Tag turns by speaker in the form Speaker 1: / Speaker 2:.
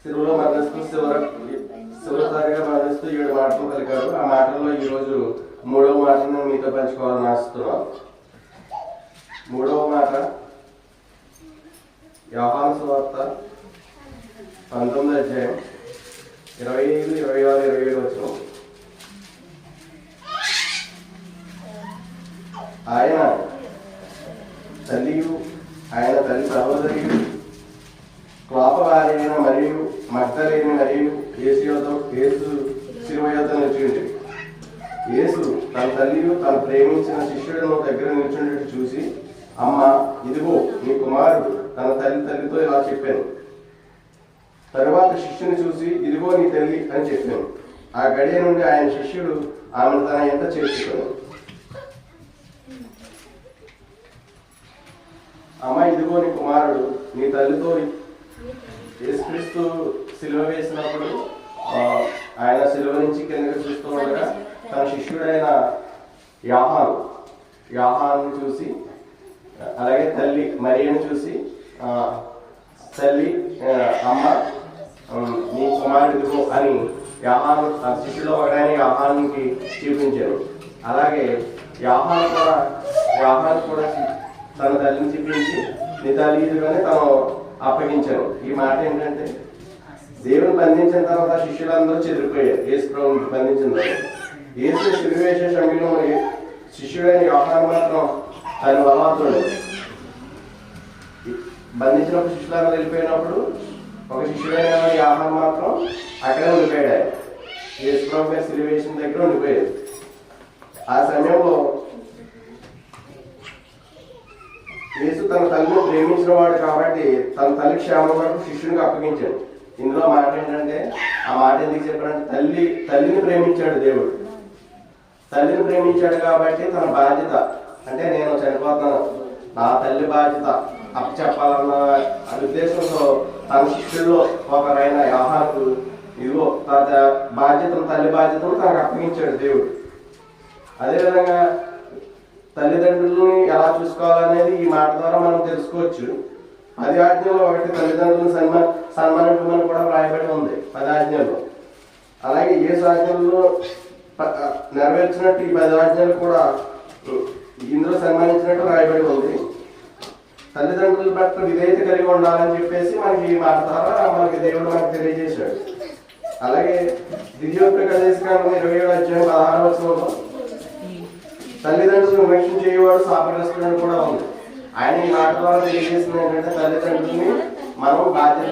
Speaker 1: సిలువలో మరణిస్తూ చివరిసారిగా మరణిస్తూ 7 మాటలు పలికారు. ఆ మాటల్లో ఈరోజు 3వ మాటను మీతో పంచుకోవాలని ఆశిస్తున్నాను. 3వ మాట యోహాను సువార్త 19వ అధ్యాయం 25, 26, 27 వచనం. ఆయన తల్లియు ఆయన తల్లి సహోదరియు క్లాప వారైన మరియు మగ్దలేని మరియు యేసు శిలువ యొద్ద నిలిచింది. యేసు తన తల్లియు తను ప్రేమించిన శిష్యులను దగ్గర నిల్చుండేట్టు చూసి, అమ్మ, ఇదిగో నీ కుమారుడు, తన తల్లితో ఇలా చెప్పాను. తరువాత శిష్యుని చూసి, ఇదిగో నీ తల్లి అని చెప్పాను. ఆ గడియ నుండి ఆయన శిష్యుడు ఆమెను తన ఎంత చేర్చుకోను. అమ్మ, ఇదిగో నీ కుమారుడు, నీ తల్లితో యేసుక్రీస్తు సిలువ వేసినప్పుడు ఆయన సిలువ నుంచి కిందకి చూస్తూ ఉండగా తన శిష్యుడైన యోహాను చూసి, అలాగే తల్లి మరియను చూసి, తల్లి, అమ్మ, నీ కుమారుడిదిగో అని యోహాను శిష్యుడు ఒకటైన యోహానుకి చూపించారు. అలాగే యోహాను కూడా తన తల్లిని చూపించి నీ తల్లి ఇదిగోని తను అప్పగించారు. ఈ మాట ఏంటంటే, దేవుని బంధించిన తర్వాత శిష్యులందరూ చెదిరిపోయారు. యేసు ప్రభువుని బంధించిన తర్వాత యేసు సిలువ వేసే సమయంలో శిష్యుడైన యోహాను మాత్రం తన బలవంతుడు బంధించినప్పుడు శిష్యులందరూ వెళ్ళిపోయినప్పుడు ఒక శిష్యుడైన యోహాను మాత్రం అక్కడే ఉండిపోయాడు. యేసు ప్రభు సిలువ వేసిన దగ్గర ఉండిపోయాడు. ఆ సమయంలో యేసు తన తల్లిని ప్రేమించిన వాడు కాబట్టి తన తల్లి క్షేమం వరకు శిష్యునికి అప్పగించాడు. ఇందులో మాట ఏంటంటే, ఆ మాట ఎందుకు చెప్పాడంటే, తల్లిని ప్రేమించాడు దేవుడు. తల్లిని ప్రేమించాడు కాబట్టి తన బాధ్యత, అంటే నేను చనిపోతున్నాను, నా తల్లి బాధ్యత అప్పచెప్పాలన్న ఉద్దేశంతో తన శిష్యుల్లో ఒకరైన యోహానుకు ఇదిగో తల్లి బాధ్యతను తనకు అప్పగించాడు దేవుడు. అదేవిధంగా తల్లిదండ్రులని ఎలా చూసుకోవాలనేది ఈ మాట ద్వారా మనం తెలుసుకోవచ్చు. 10 ఆజ్ఞల్లో ఒకటి తల్లిదండ్రులను సన్మానించమని కూడా వ్రాయబడి ఉంది 10 ఆజ్ఞల్లో. అలాగే యేసు ఆజ్ఞల్లో నెరవేర్చినట్టు ఈ 10 ఆజ్ఞలు కూడా ఇందులో సన్మానించినట్టు రాయబడి ఉంది. తల్లిదండ్రుల పట్ల విధేయత కలిగి ఉండాలని చెప్పేసి మనకి ఈ మాట ద్వారా మనకి దేవుడు మనకు తెలియజేశాడు. అలాగే ద్వితీయోపదేశకాండం 27వ అధ్యాయం 16వ వచనంలో తల్లిదండ్రులను విమర్శన చేయవాడు శాపగ్రస్తుడని కూడా ఉంది. ఆయన ఈ మాట ద్వారా తెలియజేసింది ఏంటంటే, తల్లిదండ్రులని మనం బాధ్యత